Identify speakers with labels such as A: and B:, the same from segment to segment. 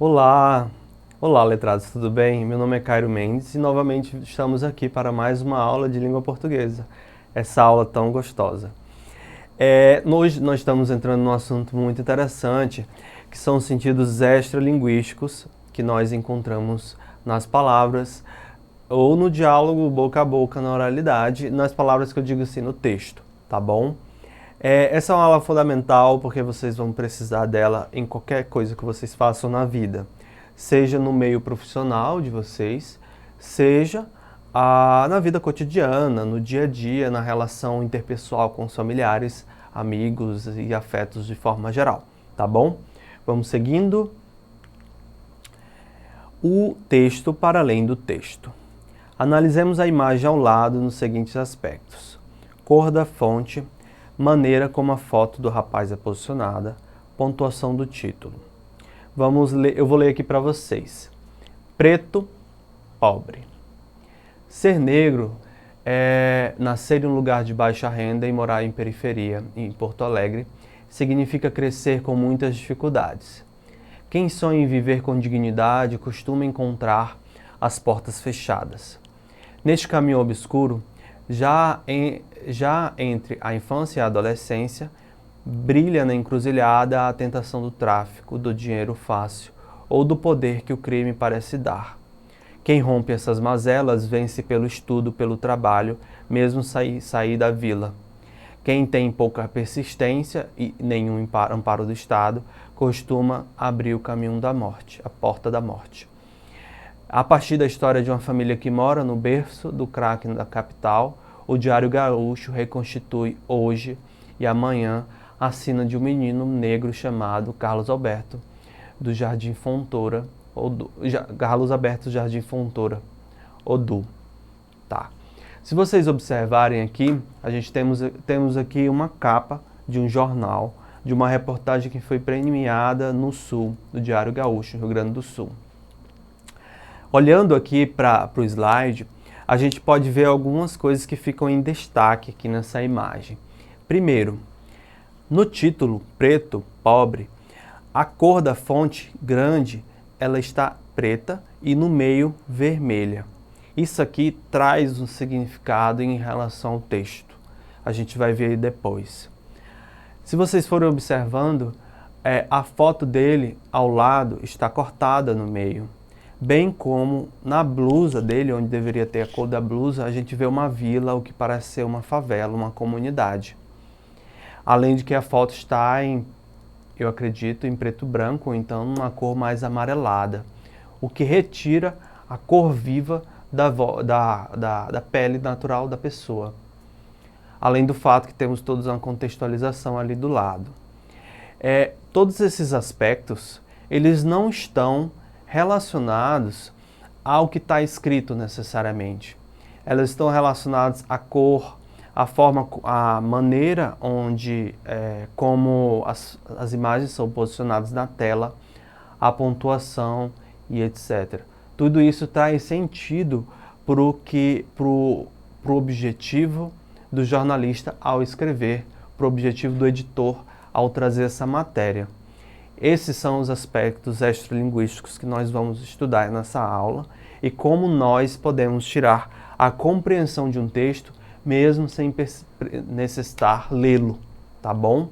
A: Olá, olá letrados, tudo bem? Meu nome é Cairo Mendes e novamente estamos aqui para mais uma aula de língua portuguesa, essa aula tão gostosa. Hoje nós estamos entrando num assunto muito interessante, que são os sentidos extralinguísticos que nós encontramos nas palavras ou no diálogo boca a boca, na oralidade, nas palavras que eu digo assim, no texto, tá bom? Essa é uma aula fundamental porque vocês vão precisar dela em qualquer coisa que vocês façam na vida, seja no meio profissional de vocês, seja na vida cotidiana, no dia a dia, na relação interpessoal com os familiares, amigos e afetos de forma geral, tá bom? Vamos seguindo. O texto para além do texto. Analisemos a imagem ao lado nos seguintes aspectos: cor da fonte, maneira como a foto do rapaz é posicionada, pontuação do título. Vamos ler, eu vou ler aqui para vocês. Preto, pobre. Ser negro é nascer em um lugar de baixa renda e morar em periferia, em Porto Alegre, significa crescer com muitas dificuldades. Quem sonha em viver com dignidade costuma encontrar as portas fechadas. Neste caminho obscuro, já entre a infância e a adolescência, brilha na encruzilhada a tentação do tráfico, do dinheiro fácil ou do poder que o crime parece dar. Quem rompe essas mazelas vence pelo estudo, pelo trabalho, mesmo sair da vila. Quem tem pouca persistência e nenhum amparo do Estado costuma abrir o caminho da morte, a porta da morte. A partir da história de uma família que mora no berço do crack da capital, o Diário Gaúcho reconstitui hoje e amanhã a sina de um menino negro chamado Carlos Alberto do Jardim Fontoura, Carlos Alberto Jardim Fontoura, Odu. Tá. Se vocês observarem aqui, a gente temos aqui uma capa de um jornal, de uma reportagem que foi premiada no Sul, do Diário Gaúcho, Rio Grande do Sul. Olhando aqui para o slide, a gente pode ver algumas coisas que ficam em destaque aqui nessa imagem. Primeiro, no título preto, pobre, a cor da fonte grande, ela está preta e no meio vermelha. Isso aqui traz um significado em relação ao texto. A gente vai ver aí depois. Se vocês forem observando, a foto dele ao lado está cortada no meio. Bem como na blusa dele, onde deveria ter a cor da blusa, a gente vê uma vila, o que parece ser uma favela, uma comunidade. Além de que a foto está eu acredito, em preto e branco, ou então numa cor mais amarelada, o que retira a cor viva da pele natural da pessoa. Além do fato que temos todos uma contextualização ali do lado. Todos esses aspectos, eles não estão relacionados ao que está escrito necessariamente. Elas estão relacionadas à cor, à forma, à maneira como as imagens são posicionadas na tela, a pontuação e etc. Tudo isso traz sentido para o objetivo do jornalista ao escrever, para o objetivo do editor ao trazer essa matéria. Esses são os aspectos extralinguísticos que nós vamos estudar nessa aula e como nós podemos tirar a compreensão de um texto mesmo sem necessitar lê-lo, tá bom?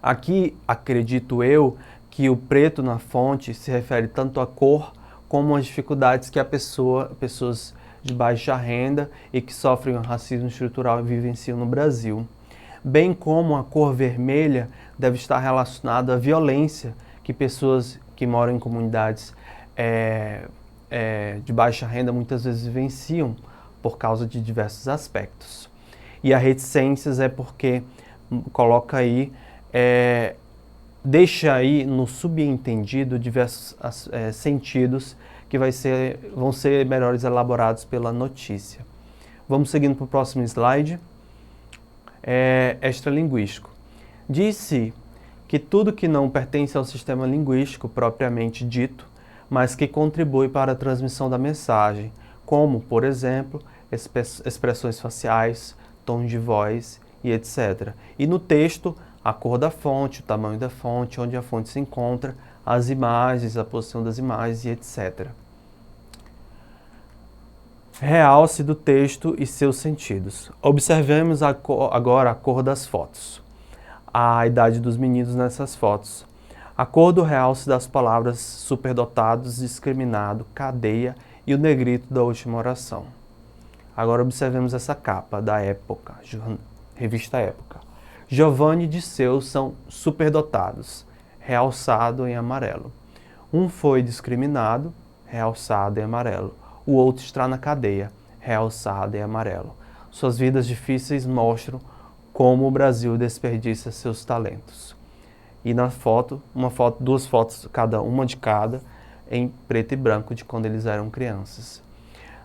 A: Aqui, acredito eu, que o preto na fonte se refere tanto à cor como às dificuldades que pessoas de baixa renda e que sofrem o racismo estrutural vivenciam no Brasil. Bem como a cor vermelha deve estar relacionada à violência que pessoas que moram em comunidades de baixa renda muitas vezes vivenciam por causa de diversos aspectos. E a reticências é porque coloca aí, deixa aí no subentendido diversos sentidos que vão ser melhores elaborados pela notícia. Vamos seguindo para o próximo slide. Extralinguístico. Diz-se que tudo que não pertence ao sistema linguístico propriamente dito, mas que contribui para a transmissão da mensagem, como, por exemplo, expressões faciais, tom de voz e etc. E no texto, a cor da fonte, o tamanho da fonte, onde a fonte se encontra, as imagens, a posição das imagens e etc. Realce do texto e seus sentidos. Observemos agora a cor das fotos. A idade dos meninos nessas fotos. A cor do realce das palavras superdotados, discriminado, cadeia e o negrito da última oração. Agora observemos essa capa da Época, revista Época. Giovanni e Disseu são superdotados, realçado em amarelo. Um foi discriminado, realçado em amarelo. O outro está na cadeia, realçado em amarelo. Suas vidas difíceis mostram como o Brasil desperdiça seus talentos. E na foto, duas fotos, uma de cada, em preto e branco, de quando eles eram crianças.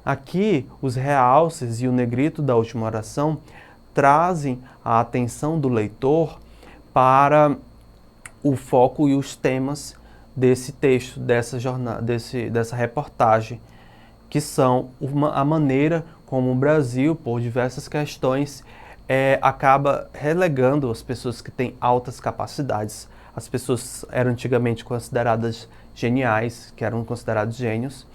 A: Aqui, os realces e o negrito da última oração trazem a atenção do leitor para o foco e os temas desse texto, dessa reportagem, que são a maneira como o Brasil, por diversas questões, acaba relegando as pessoas que têm altas capacidades. As pessoas eram antigamente consideradas geniais, que eram considerados gênios,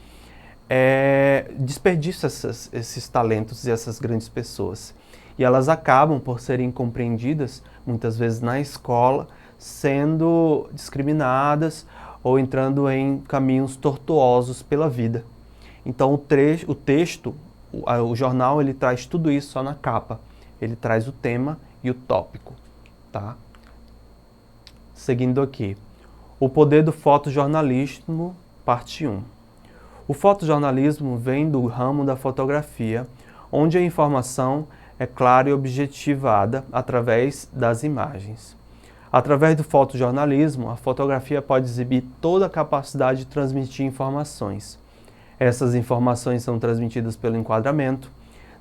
A: desperdiça esses talentos e essas grandes pessoas. E elas acabam, por serem compreendidas, muitas vezes na escola, sendo discriminadas ou entrando em caminhos tortuosos pela vida. Então o texto, o jornal, ele traz tudo isso só na capa. Ele traz o tema e o tópico, tá? Seguindo aqui. O poder do fotojornalismo, parte 1. O fotojornalismo vem do ramo da fotografia, onde a informação é clara e objetivada através das imagens. Através do fotojornalismo, a fotografia pode exibir toda a capacidade de transmitir informações. Essas informações são transmitidas pelo enquadramento,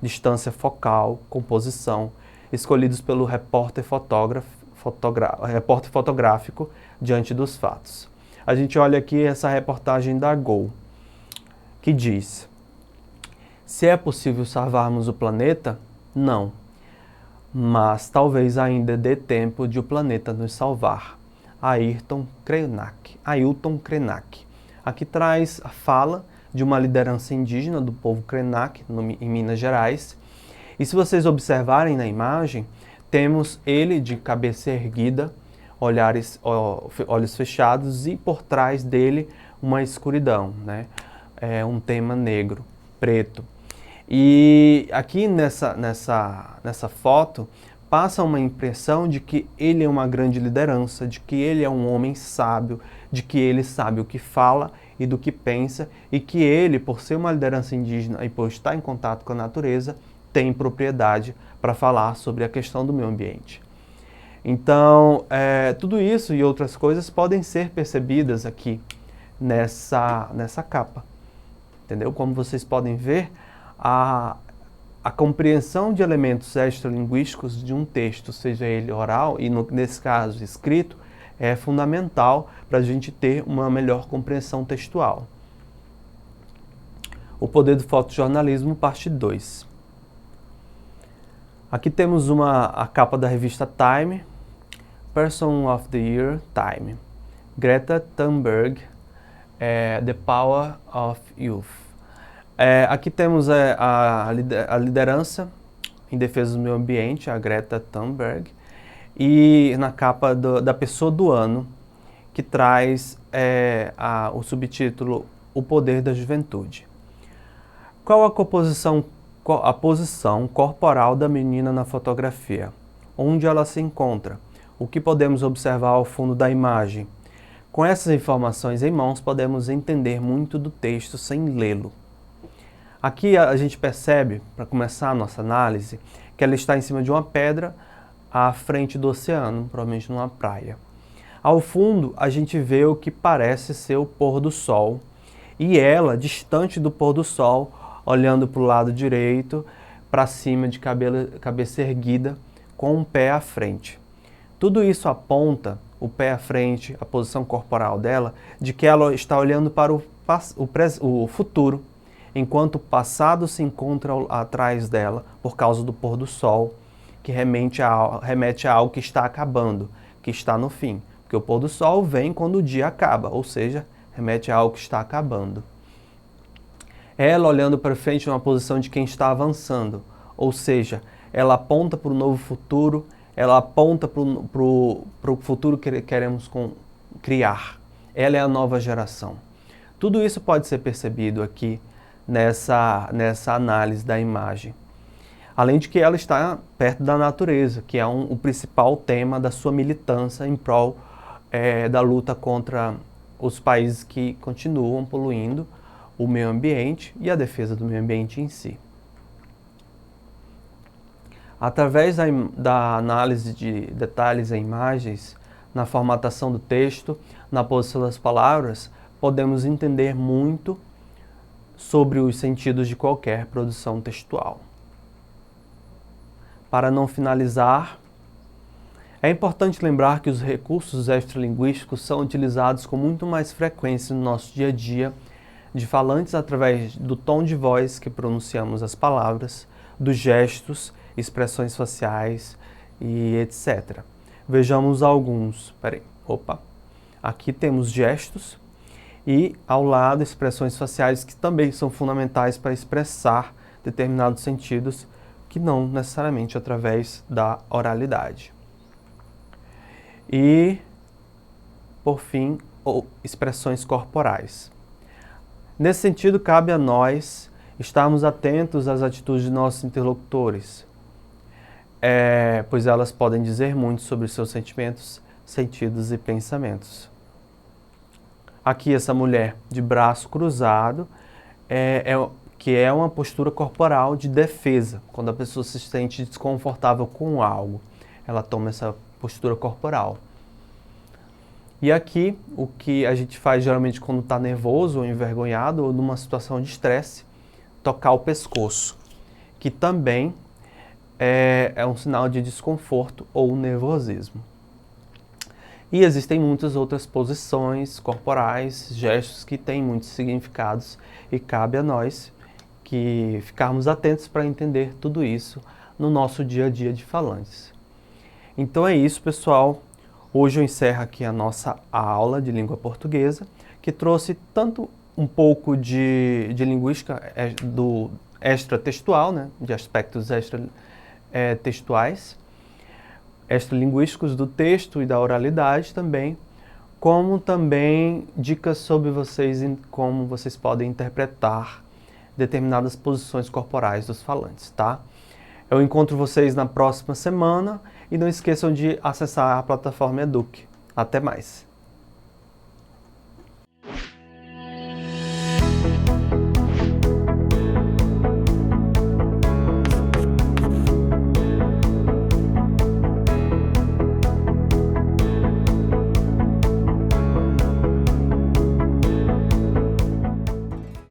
A: distância focal, composição, escolhidos pelo repórter fotográfico diante dos fatos. A gente olha aqui essa reportagem da Gol, que diz: se é possível salvarmos o planeta, não. Mas talvez ainda dê tempo de o planeta nos salvar. Ailton Krenak. Aqui traz a fala de uma liderança indígena do povo Krenak, em Minas Gerais. E se vocês observarem na imagem, temos ele de cabeça erguida, olhos fechados, e por trás dele uma escuridão, né? Um tema negro, preto. E aqui nessa foto passa uma impressão de que ele é uma grande liderança, de que ele é um homem sábio, de que ele sabe o que fala e do que pensa, e que ele, por ser uma liderança indígena e por estar em contato com a natureza, tem propriedade para falar sobre a questão do meio ambiente. Então, tudo isso e outras coisas podem ser percebidas aqui nessa capa. Entendeu? Como vocês podem ver, a compreensão de elementos extralinguísticos de um texto, seja ele oral e, nesse caso, escrito, é fundamental para a gente ter uma melhor compreensão textual. O poder do fotojornalismo, parte 2. Aqui temos a capa da revista Time, Person of the Year, Time. Greta Thunberg, The Power of Youth. Aqui temos a liderança em defesa do meio ambiente, a Greta Thunberg, e na capa da pessoa do ano, que traz o subtítulo O Poder da Juventude. Qual a posição corporal da menina na fotografia? Onde ela se encontra? O que podemos observar ao fundo da imagem? Com essas informações em mãos, podemos entender muito do texto sem lê-lo. Aqui a gente percebe, para começar a nossa análise, que ela está em cima de uma pedra à frente do oceano, provavelmente numa praia. Ao fundo, a gente vê o que parece ser o pôr do sol, e ela, distante do pôr do sol, olhando para o lado direito, para cima, de cabeça erguida, com um pé à frente. Tudo isso aponta, o pé à frente, a posição corporal dela, de que ela está olhando para o futuro, enquanto o passado se encontra atrás dela por causa do pôr do sol, que remete a algo que está acabando, que está no fim. porque o pôr do sol vem quando o dia acaba, ou seja, remete a algo que está acabando. Ela olhando para frente numa posição de quem está avançando, ou seja, ela aponta para o novo futuro, ela aponta para o futuro que queremos criar. Ela é a nova geração. Tudo isso pode ser percebido aqui nessa análise da imagem. Além de que ela está perto da natureza, que é o principal tema da sua militância em prol da luta contra os países que continuam poluindo o meio ambiente e a defesa do meio ambiente em si. Através da análise de detalhes em imagens, na formatação do texto, na posição das palavras, podemos entender muito sobre os sentidos de qualquer produção textual. Para não finalizar, é importante lembrar que os recursos extralinguísticos são utilizados com muito mais frequência no nosso dia a dia, de falantes através do tom de voz que pronunciamos as palavras, dos gestos, expressões faciais e etc. Vejamos alguns. Aqui temos gestos e ao lado expressões faciais que também são fundamentais para expressar determinados sentidos que não necessariamente através da oralidade. E, por fim, expressões corporais. Nesse sentido, cabe a nós estarmos atentos às atitudes de nossos interlocutores, pois elas podem dizer muito sobre seus sentimentos, sentidos e pensamentos. Aqui essa mulher de braço cruzado, que é uma postura corporal de defesa, quando a pessoa se sente desconfortável com algo, ela toma essa postura corporal. E aqui, o que a gente faz geralmente quando está nervoso ou envergonhado ou numa situação de estresse, tocar o pescoço, que também é um sinal de desconforto ou nervosismo. E existem muitas outras posições corporais, gestos que têm muitos significados e cabe a nós que ficarmos atentos para entender tudo isso no nosso dia a dia de falantes. Então é isso, pessoal. Hoje eu encerro aqui a nossa aula de língua portuguesa, que trouxe tanto um pouco de linguística do extratextual, né, de aspectos extratextuais, extralinguísticos do texto e da oralidade também, como também dicas sobre como vocês podem interpretar determinadas posições corporais dos falantes, tá? Eu encontro vocês na próxima semana e não esqueçam de acessar a plataforma Eduque. Até mais!